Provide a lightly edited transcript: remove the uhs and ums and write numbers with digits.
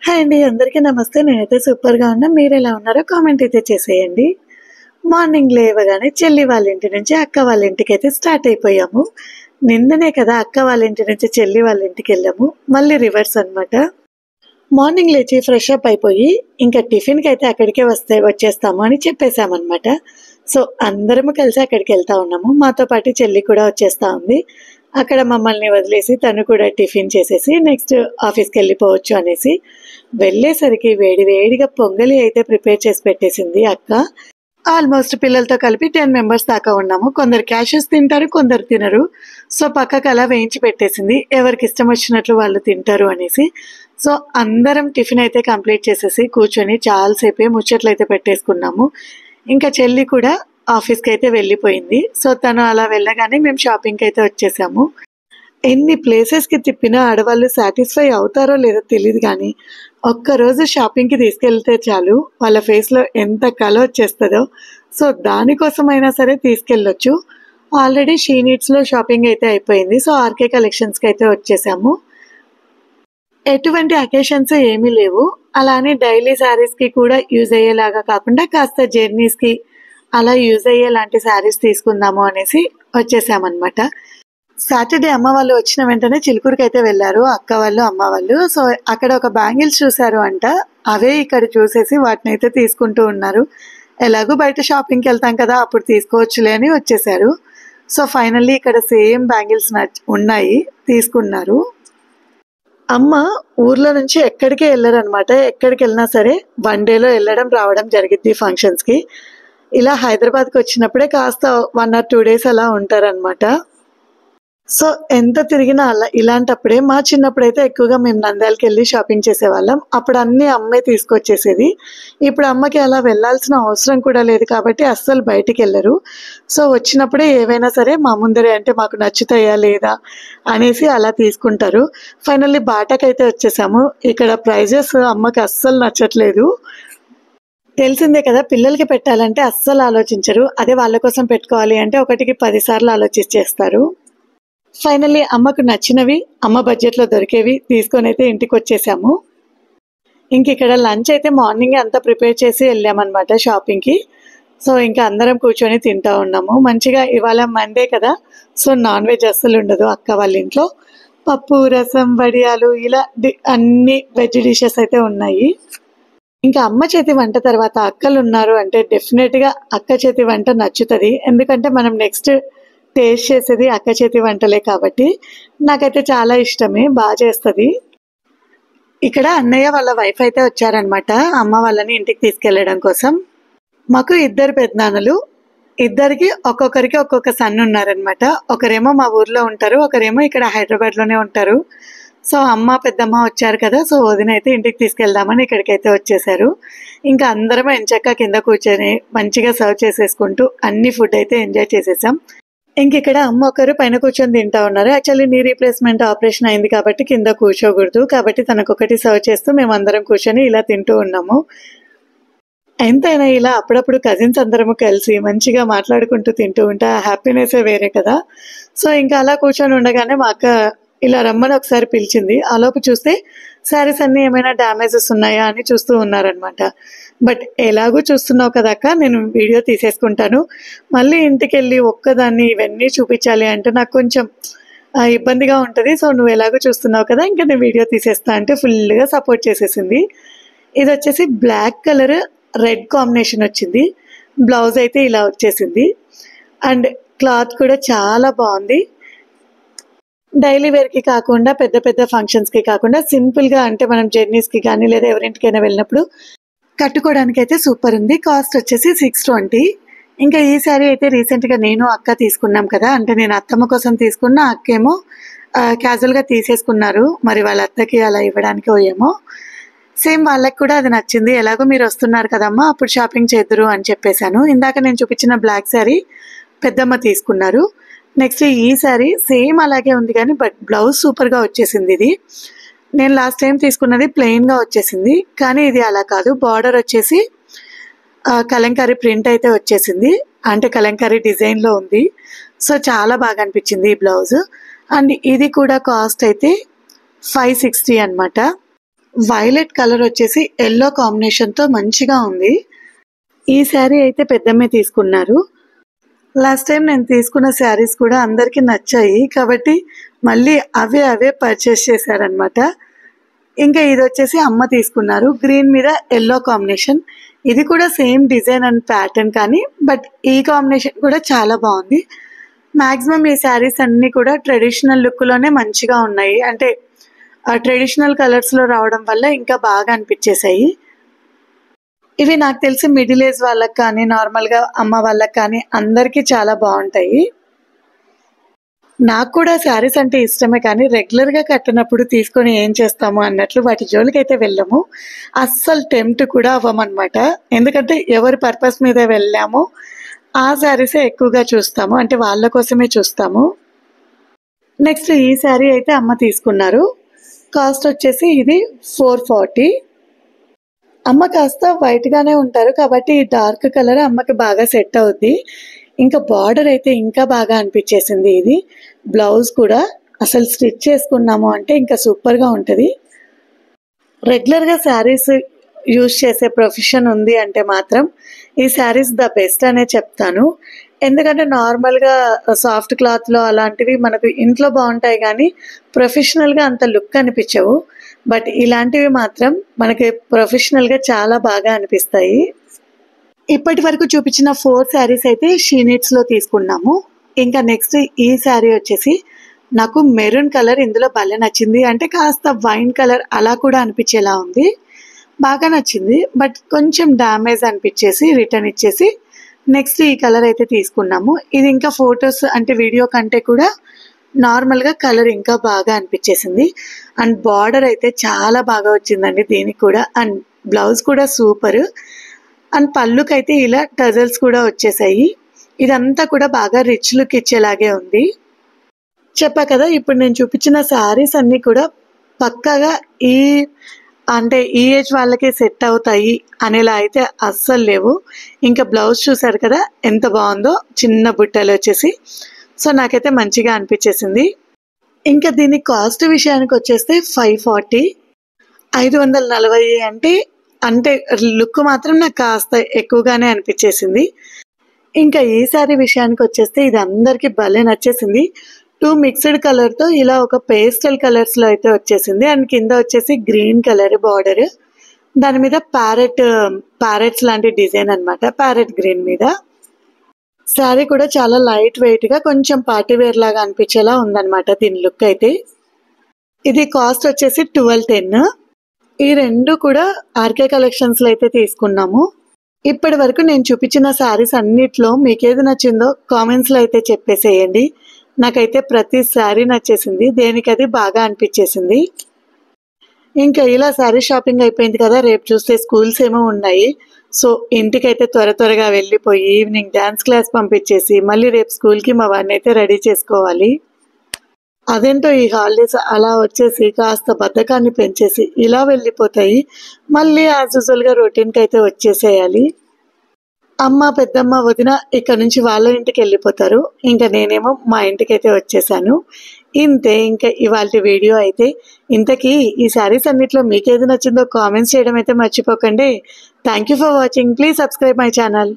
Hi అండి. అందరికీ నమస్తే. నేనైతే సూపర్‌గా ఉన్నా. మీరెలా ఉన్నారో కామెంట్ అయితే చేసేయండి. మార్నింగ్ లేవగానే చెల్లి వాళ్ళ ఇంటి నుంచి అక్క వాళ్ళ ఇంటికైతే స్టార్ట్ అయిపోయాము. నిన్ననే కదా అక్క వాళ్ళ ఇంటి నుంచి చెల్లి వాళ్ళ ఇంటికెళ్ళాము. మళ్ళీ రివర్స్ అనమాట. మార్నింగ్ లేచి ఫ్రెష్ అప్ అయిపోయి ఇంకా టిఫిన్‌కైతే అక్కడికే వచ్చేస్తాము అని చెప్పేసామనమాట. సో, అందరము కలిసి అక్కడికెళ్తా ఉన్నాము. మాతో పాటు చెల్లి కూడా వచ్చేస్తా ఉంది. అక్కడ మమ్మల్ని వదిలేసి తను కూడా టిఫిన్ చేసేసి నెక్స్ట్ ఆఫీస్‌కెళ్ళిపోవచ్చు అనేసి, వెళ్ళేసరికి వేడి వేడిగా పొంగలి అయితే ప్రిపేర్ చేసి పెట్టేసింది అక్క. ఆల్మోస్ట్ పిల్లలతో కలిపి 10 మెంబర్స్ దాకా ఉన్నాము. కొందరు క్యాషెస్ తింటారు, కొందరు తినరు. సో, పక్కకు అలా వేయించి పెట్టేసింది. ఎవరికిష్టం వచ్చినట్లు వాళ్ళు తింటారు అనేసి. సో, అందరం టిఫిన్ అయితే కంప్లీట్ చేసేసి కూర్చొని చాలాసేపే ముచ్చట్లయితే పెట్టేసుకున్నాము. ఇంకా చెల్లి కూడా ఆఫీస్‌కైతే వెళ్ళిపోయింది. సో, తను అలా వెళ్ళగానే మేము షాపింగ్‌కైతే వచ్చేసాము. ఎన్ని ప్లేసెస్‌కి తిప్పినా ఆడవాళ్ళు సాటిస్ఫై అవుతారో లేదో తెలీదు గానీ, ఒక్కరోజు షాపింగ్‌కి తీసుకెళ్తే చాలు వాళ్ళ ఫేస్‌లో ఎంత కళ వచ్చేస్తదో. సో, దానికోసమైనా సరే తీసుకెళ్ళొచ్చు. ఆల్రెడీ షీ నీడ్స్‌లో షాపింగ్ అయితే అయిపోయింది. సో, ఆర్‌కే కలెక్షన్స్‌కి అయితే వచ్చేసాము. ఎటువంటి అకేషన్స్ ఏమీ లేవు. అలా అని డైలీ శారీస్‌కి కూడా యూజ్ అయ్యేలాగా కాకుండా కాస్త జర్నీస్‌కి అలా యూజ్ అయ్యేలాంటి శారీస్ తీసుకుందాము అనేసి వచ్చేసామన్నమాట. సాటర్డే అమ్మ వాళ్ళు వచ్చిన వెంటనే చిలుకూరుకైతే వెళ్ళారు అక్క వాళ్ళు, అమ్మ వాళ్ళు. సో, అక్కడ ఒక బ్యాంగిల్స్ చూసారు అంట. అవే ఇక్కడ చూసేసి వాటినైతే తీసుకుంటూ ఉన్నారు. ఎలాగో బయట షాపింగ్‌కి వెళ్తాం కదా! అప్పుడు తీసుకోవచ్చులే అని వచ్చేసారు. సో, ఫైనల్లీ ఇక్కడ సేమ్ బ్యాంగిల్స్ ఉన్నాయి. తీసుకున్నారు. అమ్మ ఊర్లో నుంచి ఎక్కడికి వెళ్ళరనమాట. ఎక్కడికెళ్ళినా సరే వన్ డేలో వెళ్ళడం, రావడం జరిగిద్ది ఫంక్షన్స్‌కి. ఇలా హైదరాబాద్‌కి వచ్చినప్పుడే కాస్త 1 ఆర్ 2 డేస్ అలా ఉంటారనమాట. సో, ఎంత తిరిగినా అలా ఇలాంటప్పుడే మా చిన్నప్పుడైతే ఎక్కువగా మేము నంద్యాలకెళ్ళి షాపింగ్ చేసేవాళ్ళం. అప్పుడు అన్నీ అమ్మే తీసుకొచ్చేసేది. ఇప్పుడు అమ్మకి అలా వెళ్ళాల్సిన అవసరం కూడా లేదు కాబట్టి అస్సలు బయటికెళ్ళరు. సో, వచ్చినప్పుడే ఏవైనా సరే మా ముందరే అంటే మాకు నచ్చుతాయా లేదా అనేసి అలా తీసుకుంటారు. ఫైనల్లీ బాటాకైతే వచ్చేసాము. ఇక్కడ ప్రైజెస్ అమ్మకి అస్సలు నచ్చట్లేదు. తెలిసిందే కదా! పిల్లలకి పెట్టాలంటే అస్సలు ఆలోచించరు. అదే వాళ్ళ కోసం పెట్టుకోవాలి అంటే ఒకటికి 10 సార్లు ఆలోచించేస్తారు. ఫైనల్లీ అమ్మకు నచ్చినవి, అమ్మ బడ్జెట్‌లో దొరికేవి తీసుకొనైతే ఇంటికొచ్చేసాము. ఇంకిక్కడ లంచ్ అయితే మార్నింగే అంతా ప్రిపేర్ చేసి వెళ్ళామన్నమాట షాపింగ్‌కి. సో, ఇంకా అందరం కూర్చొని తింటా ఉన్నాము. మంచిగా ఇవాళ మండే కదా! సో, నాన్ వెజ్ అస్సలు ఉండదు అక్క వాళ్ళ ఇంట్లో. పప్పు, రసం, వడియాలు ఇలా అన్ని వెజ్ డిషెస్ అయితే ఉన్నాయి. ఇంకా అమ్మ చేతి వంట తర్వాత అక్కలున్నారు అంటే డెఫినెట్‌గా అక్క చేతి వంట నచ్చుతది. ఎందుకంటే మనం నెక్స్ట్ టేస్ట్ చేసేది అక్క చేతి వంటలే కాబట్టి నాకైతే చాలా ఇష్టమే. చేస్తది. ఇక్కడ అన్నయ్య వాళ్ళ వైఫ్ అయితే వచ్చారనమాట అమ్మ వాళ్ళని ఇంటికి తీసుకెళ్లడం కోసం. మాకు ఇద్దరు పెద్దనాన్నలు. ఇద్దరికి ఒక్కొక్కరికి ఒక్కొక్క సన్ ఉన్నారనమాట. ఒకరేమో మా ఊర్లో ఉంటారు. ఒకరేమో ఇక్కడ హైదరాబాద్‌లోనే ఉంటారు. సో, అమ్మ, పెద్దమ్మ వచ్చారు కదా! సో, వదిన అయితే ఇంటికి తీసుకెళ్దామని ఇక్కడికైతే వచ్చేసారు. ఇంకా అందరం ఎంచక్కా కింద కూర్చొని మంచిగా సర్వ్ చేసేసుకుంటూ అన్ని ఫుడ్ అయితే ఎంజాయ్ చేసేసాం. ఇంకిక్కడ అమ్మ ఒకరు పైన కూర్చొని తింటా ఉన్నారు. యాక్చువల్లీ నీ రీప్లేస్‌మెంట్ ఆపరేషన్ అయింది కాబట్టి కింద కూర్చోకూడదు. కాబట్టి తనకొకటి సర్వ్ చేస్తూ మేమందరం కూర్చొని ఇలా తింటూ ఉన్నాము. ఎంతైనా ఇలా అప్పుడప్పుడు కజిన్స్ అందరము కలిసి మంచిగా మాట్లాడుకుంటూ తింటూ ఉంటే ఆ హ్యాపీనెస్సే వేరే కదా! సో, ఇంకా అలా కూర్చొని ఉండగానే మా అక్క ఇలా రమ్మని ఒకసారి పిలిచింది. ఆలోపు చూస్తే శారీస్ అన్నీ ఏమైనా డ్యామేజెస్ ఉన్నాయా అని చూస్తూ ఉన్నారనమాట. బట్ ఎలాగూ చూస్తున్నావు కదా అక్క, నేను వీడియో తీసేసుకుంటాను. మళ్ళీ ఇంటికెళ్ళి ఒక్కదాన్ని ఇవన్నీ చూపించాలి అంటే నాకు కొంచెం ఇబ్బందిగా ఉంటది. సో, నువ్వు ఎలాగో చూస్తున్నావు కదా! ఇంక నేను వీడియో తీసేస్తా అంటే ఫుల్‌గా సపోర్ట్ చేసేసింది. ఇదొచ్చేసి బ్లాక్ కలర్, రెడ్ కాంబినేషన్ వచ్చింది. బ్లౌజ్ అయితే ఇలా వచ్చేసింది. అండ్ క్లాత్ కూడా చాలా బావుంది. డైలీ వేర్‌కి కాకుండా పెద్ద పెద్ద ఫంక్షన్స్‌కి కాకుండా సింపుల్‌గా అంటే మనం జర్నీస్‌కి గానీ లేదా ఎవరింటికైనా వెళ్ళినప్పుడు కట్టుకోవడానికైతే సూపర్ ఉంది. కాస్ట్ వచ్చేసి 620. ఇంకా ఈ శారీ అయితే రీసెంట్‌గా నేను, అక్క తీసుకున్నాం కదా! అంటే నేను అత్తమ్మ కోసం తీసుకున్న, అక్కేమో క్యాజువల్‌గా తీసేసుకున్నారు. మరి వాళ్ళ అత్తకి అలా ఇవ్వడానికో ఏమో. సేమ్ వాళ్ళకి కూడా అది నచ్చింది. ఎలాగో మీరు వస్తున్నారు కదమ్మా! అప్పుడు షాపింగ్ చేద్దురు అని చెప్పేసాను. ఇందాక నేను చూపించిన బ్లాక్ శారీ పెద్దమ్మ తీసుకున్నారు. నెక్స్ట్ ఈ శారీ సేమ్ అలాగే ఉంది కానీ బట్ బ్లౌజ్ సూపర్‌గా వచ్చేసింది ఇది. నేను లాస్ట్ టైం తీసుకున్నది ప్లెయిన్‌గా వచ్చేసింది. కానీ ఇది అలా కాదు. బార్డర్ వచ్చేసి కలంకారీ ప్రింట్ అయితే వచ్చేసింది. అంటే కలంకారీ డిజైన్‌లో ఉంది. సో, చాలా బాగా అనిపించింది ఈ బ్లౌజ్. అండ్ ఇది కూడా కాస్ట్ అయితే 560 అనమాట. వైలెట్ కలర్ వచ్చేసి ఎల్లో కాంబినేషన్తో మంచిగా ఉంది. ఈ శారీ అయితే పెద్దమ్మే తీసుకున్నారు. లాస్ట్ టైం నేను తీసుకున్న శారీస్ కూడా అందరికీ నచ్చాయి కాబట్టి మళ్ళీ అవే పర్చేస్ చేశారనమాట. ఇంకా ఇది వచ్చేసి అమ్మ తీసుకున్నారు. గ్రీన్ మీద ఎల్లో కాంబినేషన్. ఇది కూడా సేమ్ డిజైన్ అండ్ ప్యాటర్న్ కానీ బట్ ఈ కాంబినేషన్ కూడా చాలా బాగుంది. మ్యాక్సిమం ఈ శారీస్ అన్నీ కూడా ట్రెడిషనల్ లుక్లోనే మంచిగా ఉన్నాయి. అంటే ట్రెడిషనల్ కలర్స్లో రావడం వల్ల ఇంకా బాగా అనిపించేసాయి. ఇవి నాకు తెలిసి మిడిల్ ఏజ్ వాళ్ళకి కానీ నార్మల్గా అమ్మ వాళ్ళకి కానీ అందరికీ చాలా బాగుంటాయి. నాకు కూడా శారీస్ అంటే ఇష్టమే కానీ రెగ్యులర్గా కట్టినప్పుడు తీసుకొని ఏం చేస్తాము అన్నట్లు వాటి జోలికి అయితే వెళ్ళము. అస్సలు టెంప్ట్ కూడా అవ్వమన్నమాట. ఎందుకంటే ఎవరి పర్పస్ మీద వెళ్ళామో ఆ శారీసే ఎక్కువగా చూస్తాము, అంటే వాళ్ళ కోసమే చూస్తాము. నెక్స్ట్ ఈ శారీ అయితే అమ్మ తీసుకున్నారు. కాస్ట్ వచ్చేసి ఇది 440. అమ్మ కాస్త వైట్గానే ఉంటారు కాబట్టి ఈ డార్క్ కలర్ అమ్మకి బాగా సెట్ అవుద్ది. ఇంకా బార్డర్ అయితే ఇంకా బాగా అనిపించేసింది. ఇది బ్లౌజ్ కూడా అసలు స్టిచ్ చేసుకున్నాము అంటే ఇంకా సూపర్గా ఉంటుంది. రెగ్యులర్గా శారీస్ యూజ్ చేసే ప్రొఫెషన్ ఉంది అంటే మాత్రం ఈ శారీస్ ద బెస్ట్ అనే చెప్తాను. ఎందుకంటే నార్మల్గా సాఫ్ట్ క్లాత్లో అలాంటివి మనకు ఇంట్లో బాగుంటాయి కానీ ప్రొఫెషనల్గా అంత లుక్ అనిపించవు. బట్ ఇలాంటివి మాత్రం మనకి ప్రొఫెషనల్గా చాలా బాగా అనిపిస్తాయి. ఇప్పటి వరకు చూపించిన 4 శారీస్ అయితే షీ నీడ్స్లో తీసుకున్నాము. ఇంకా నెక్స్ట్ ఈ శారీ వచ్చేసి నాకు మెరూన్ కలర్ ఇందులో భలే నచ్చింది. అంటే కాస్త వైన్ కలర్ అలా కూడా అనిపించేలా ఉంది. బాగా నచ్చింది బట్ కొంచెం డ్యామేజ్ అనిపించేసి రిటర్న్ ఇచ్చేసి నెక్స్ట్ ఈ కలర్ అయితే తీసుకున్నాము. ఇది ఇంకా ఫొటోస్ అంటే వీడియో కంటే కూడా నార్మల్గా కలర్ ఇంకా బాగా అనిపించేసింది. అండ్ బార్డర్ అయితే చాలా బాగా వచ్చిందండి దీనికి కూడా. అండ్ బ్లౌజ్ కూడా సూపర్. అండ్ పళ్ళుకైతే ఇలా టజల్స్ కూడా వచ్చేసాయి. ఇదంతా కూడా బాగా రిచ్ లుక్ ఇచ్చేలాగే ఉంది. చెప్పా కదా ఇప్పుడు నేను చూపించిన శారీస్ అన్నీ కూడా పక్కాగా అంటే ఈ ఏజ్ వాళ్ళకే సెట్ అవుతాయి అనేలా అయితే అస్సలు లేవు. ఇంకా బ్లౌజ్ చూసారు కదా ఎంత బాగుందో, చిన్న బుట్టలు వచ్చేసి. సో నాకైతే మంచిగా అనిపించేసింది. ఇంకా దీని కాస్ట్ విషయానికి వచ్చేస్తే 540. 540 అంటే లుక్ మాత్రం నాకు కాస్త ఎక్కువగానే అనిపించేసింది. ఇంకా ఈ శారీ విషయానికి వచ్చేస్తే ఇది అందరికీ భలే నచ్చేసింది. 2 మిక్స్డ్ కలర్తో ఇలా ఒక పేస్టల్ కలర్స్లో అయితే వచ్చేసింది. అండ్ కింద వచ్చేసి గ్రీన్ కలర్ బార్డర్, దాని మీద ప్యారెట్స్ లాంటి డిజైన్ అనమాట, ప్యారెట్ గ్రీన్ మీద. శారీ కూడా చాలా లైట్ వెయిట్గా కొంచెం పార్టీ వేర్ లాగా అనిపించేలా ఉందన్నమాట దీని లుక్ అయితే. ఇది కాస్ట్ వచ్చేసి 1210. ఈ రెండు కూడా ఆర్కే కలెక్షన్స్లో అయితే తీసుకున్నాము. ఇప్పటి వరకు నేను చూపించిన శారీస్ అన్నిట్లో మీకు ఏది నచ్చిందో కామెంట్స్లో అయితే చెప్పేసేయండి. నాకైతే ప్రతి శారీ నచ్చేసింది, దేనికది బాగా అనిపించేసింది. ఇంకా ఇలా శారీ షాపింగ్ అయిపోయింది కదా. రేపు చూస్తే స్కూల్స్ ఏమో ఉన్నాయి. సో ఇంటికైతే త్వరగా వెళ్ళిపోయి ఈవినింగ్ డ్యాన్స్ క్లాస్ పంపించేసి మళ్ళీ రేపు స్కూల్కి మా వాడిని అయితే రెడీ చేసుకోవాలి. అదేంటో ఈ హాలిడేస్ అలా వచ్చేసి కాస్త బద్ధకాన్ని పెంచేసి ఇలా వెళ్ళిపోతాయి. మళ్ళీ యాజ్ యూజువల్గా రొటీన్కి అయితే వచ్చేసేయాలి. అమ్మ, పెద్దమ్మ, వదిన ఇక్కడ నుంచి వాళ్ళ ఇంటికి వెళ్ళిపోతారు. ఇంకా నేనేమో మా ఇంటికి అయితే వచ్చేసాను. ఇంతే ఇంకా ఇవాళ వీడియో అయితే. ఇంతకీ ఈ శారీస్ అన్నిట్లో మీకు ఏది నచ్చిందో కామెంట్స్ చేయడం అయితే మర్చిపోకండి. Thank you for watching. Please subscribe my channel.